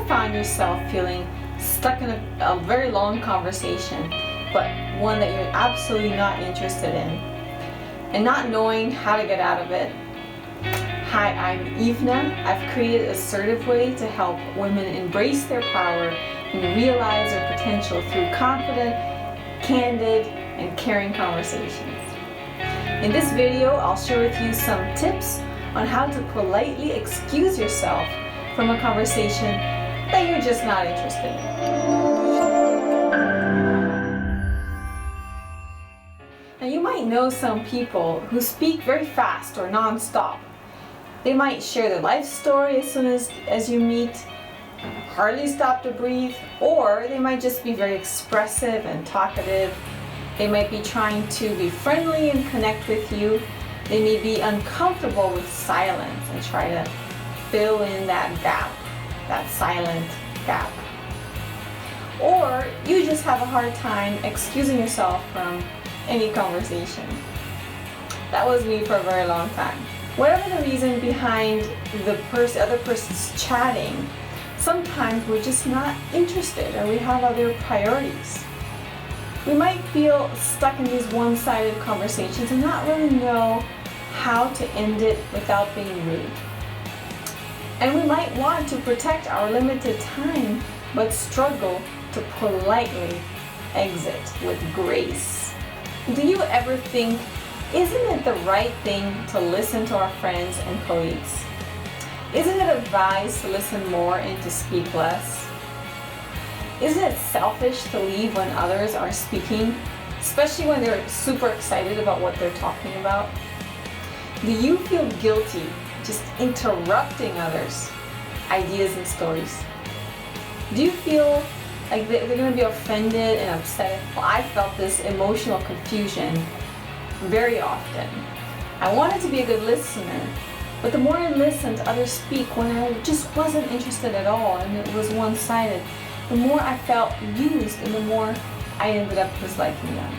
found yourself feeling stuck in a very long conversation, but one that you're absolutely not interested in, and not knowing how to get out of it? Hi, I'm Ivna. I've created Assertive Way to help women embrace their power and realize their potential through confident, candid, and caring conversations. In this video, I'll share with you some tips on how to politely excuse yourself from a conversation that you're just not interested in. Now, you might know some people who speak very fast or non-stop. They might share their life story as soon as you meet, hardly stop to breathe, or they might just be very expressive and talkative. They might be trying to be friendly and connect with you. They may be uncomfortable with silence and try to fill in that gap, that silent gap. Or you just have a hard time excusing yourself from any conversation. That was me for a very long time. Whatever the reason behind the other person's chatting, sometimes we're just not interested or we have other priorities. We might feel stuck in these one-sided conversations and not really know how to end it without being rude. And we might want to protect our limited time, but struggle to politely exit with grace. Do you ever think, isn't it the right thing to listen to our friends and colleagues? Isn't it advised to listen more and to speak less? Isn't it selfish to leave when others are speaking, especially when they're super excited about what they're talking about? Do you feel guilty just interrupting others' ideas and stories? Do you feel like they're going to be offended and upset? Well, I felt this emotional confusion very often. I wanted to be a good listener, but the more I listened to others speak when I just wasn't interested at all and it was one-sided, the more I felt used and the more I ended up disliking them.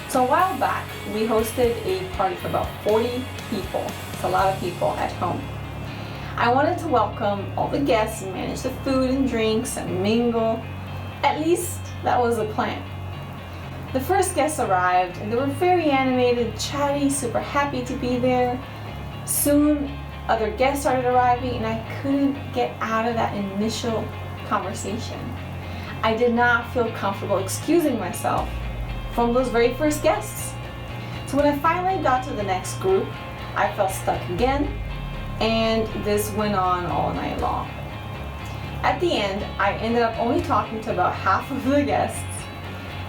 So a while back, we hosted a party for about 40 people. It's a lot of people at home. I wanted to welcome all the guests and manage the food and drinks and mingle. At least that was the plan. The first guests arrived and they were very animated, chatty, super happy to be there. Soon, other guests started arriving and I couldn't get out of that initial conversation. I did not feel comfortable excusing myself from those very first guests. So when I finally got to the next group, I felt stuck again, and this went on all night long. At the end, I ended up only talking to about half of the guests,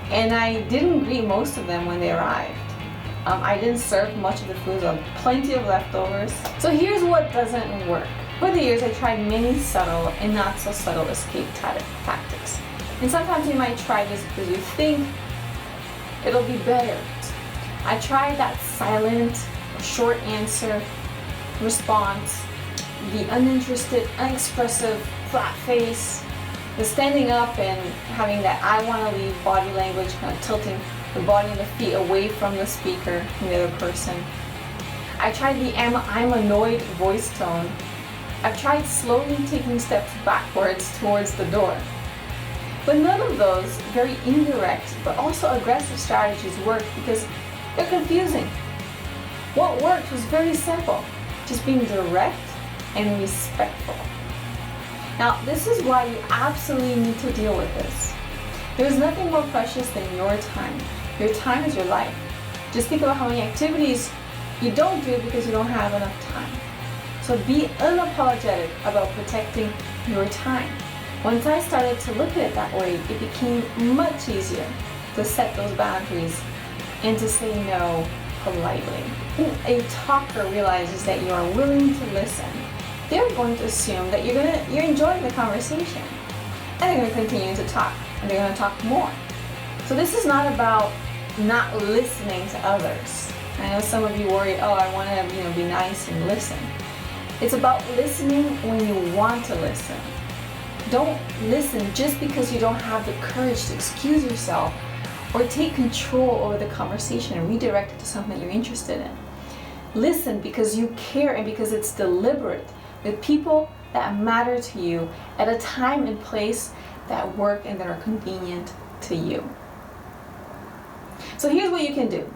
and I didn't greet most of them when they arrived. I didn't serve much of the food, so plenty of leftovers. So here's what doesn't work. For the years, I tried many subtle and not so subtle escape tactics. And sometimes you might try this because you think it'll be better. I tried that silent, short answer, response, the uninterested, unexpressive, flat face, the standing up and having that I want to leave body language, kind of tilting the body and the feet away from the speaker, from the other person. I tried the I'm annoyed voice tone. I've tried slowly taking steps backwards towards the door. But none of those very indirect but also aggressive strategies worked because they're confusing. What worked was very simple, just being direct and respectful. Now, this is why you absolutely need to deal with this. There's nothing more precious than your time. Your time is your life. Just think about how many activities you don't do because you don't have enough time. So be unapologetic about protecting your time. Once I started to look at it that way, it became much easier to set those boundaries and to say no politely. When a talker realizes that you are willing to listen, they're going to assume that you're enjoying the conversation, and they're going to continue to talk, and they're going to talk more. So this is not about not listening to others. I know some of you worry, I want to be nice and listen. It's about listening when you want to listen. Don't listen just because you don't have the courage to excuse yourself or take control over the conversation and redirect it to something that you're interested in. Listen because you care and because it's deliberate. With people that matter to you at a time and place that work and that are convenient to you. So here's what you can do.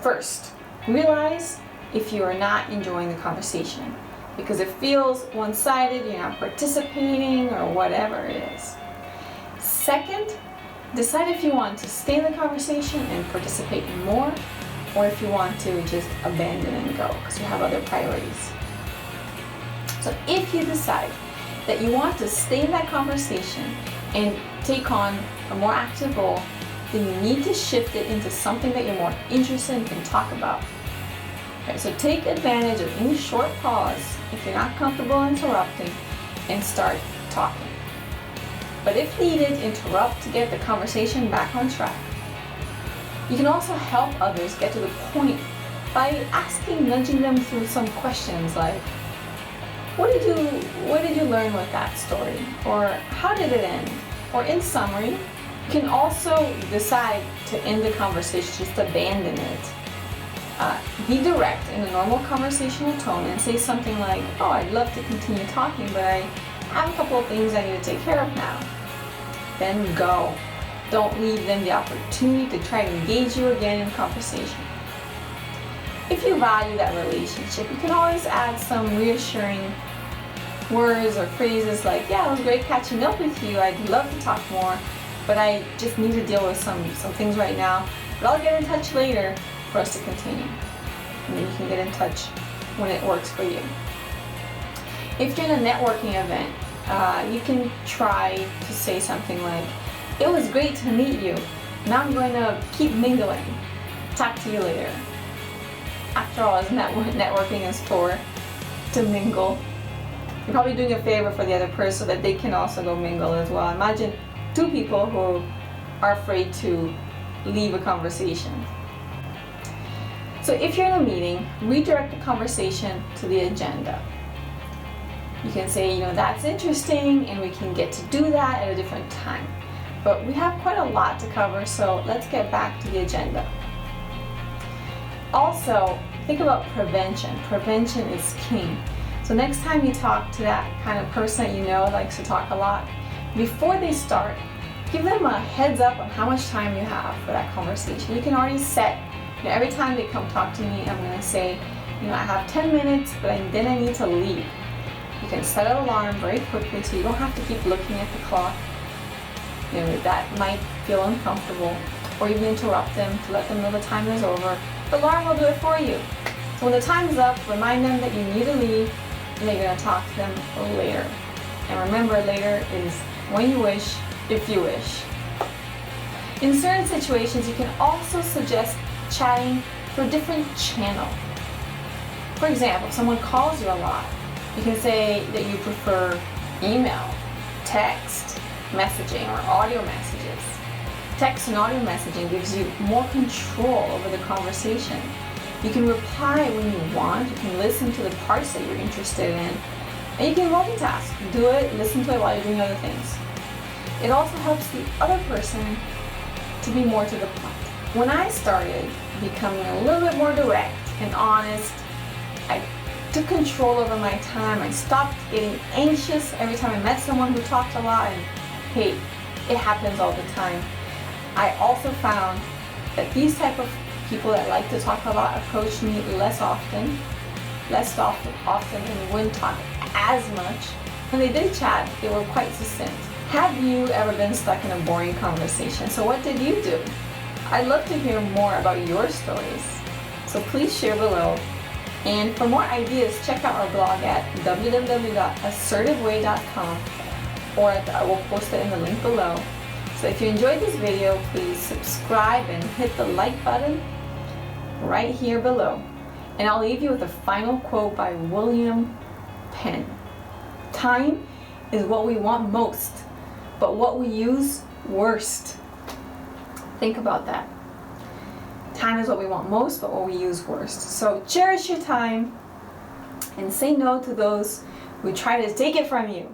First, realize if you are not enjoying the conversation because it feels one-sided, you're not participating, or whatever it is. Second, decide if you want to stay in the conversation and participate more, or if you want to just abandon and go because you have other priorities. So if you decide that you want to stay in that conversation and take on a more active role, then you need to shift it into something that you're more interested in and can talk about. Okay, so take advantage of any short pause if you're not comfortable interrupting and start talking. But if needed, interrupt to get the conversation back on track. You can also help others get to the point by nudging them through some questions like, what did you learn with that story? Or how did it end? Or in summary, you can also decide to end the conversation, just abandon it. Be direct in a normal conversational tone and say something like, oh, I'd love to continue talking, but I have a couple of things I need to take care of now. Then go. Don't leave them the opportunity to try to engage you again in conversation. If you value that relationship, you can always add some reassuring words or phrases like, yeah, it was great catching up with you. I'd love to talk more, but I just need to deal with some things right now. But I'll get in touch later for us to continue. And then you can get in touch when it works for you. If you're in a networking event, you can try to say something like, it was great to meet you. Now I'm going to keep mingling. Talk to you later. After all, networking is for to mingle. You're probably doing a favor for the other person so that they can also go mingle as well. Imagine two people who are afraid to leave a conversation. So if you're in a meeting, redirect the conversation to the agenda. You can say, that's interesting and we can get to do that at a different time. But we have quite a lot to cover, so let's get back to the agenda. Also, think about prevention. Prevention is king. So next time you talk to that kind of person that you know likes to talk a lot, before they start, give them a heads up on how much time you have for that conversation. You can already set, every time they come talk to me, I'm going to say, I have 10 minutes, but then I need to leave. You can set an alarm very quickly so you don't have to keep looking at the clock. That might feel uncomfortable, or even interrupt them to let them know the time is over. The alarm will do it for you. So when the time's up, remind them that you need to leave and that you're going to talk to them later. And remember, later is when you wish, if you wish. In certain situations, you can also suggest chatting through a different channel. For example, if someone calls you a lot, you can say that you prefer email, text, messaging, or audio messages. Text and audio messaging gives you more control over the conversation. You can reply when you want, you can listen to the parts that you're interested in, and you can multitask. Do it, listen to it while you're doing other things. It also helps the other person to be more to the point. When I started becoming a little bit more direct and honest, I took control over my time. I stopped getting anxious every time I met someone who talked a lot, and hey, it happens all the time. I also found that these type of people that like to talk a lot approach me less often and wouldn't talk as much. When they did chat, they were quite succinct. Have you ever been stuck in a boring conversation? So what did you do? I'd love to hear more about your stories. So please share below. And for more ideas, check out our blog at www.assertiveway.com, or I will post it in the link below. So if you enjoyed this video, please subscribe and hit the like button right here below. And I'll leave you with a final quote by William Penn. Time is what we want most, but what we use worst. Think about that. Time is what we want most, but what we use worst. So cherish your time and say no to those who try to take it from you.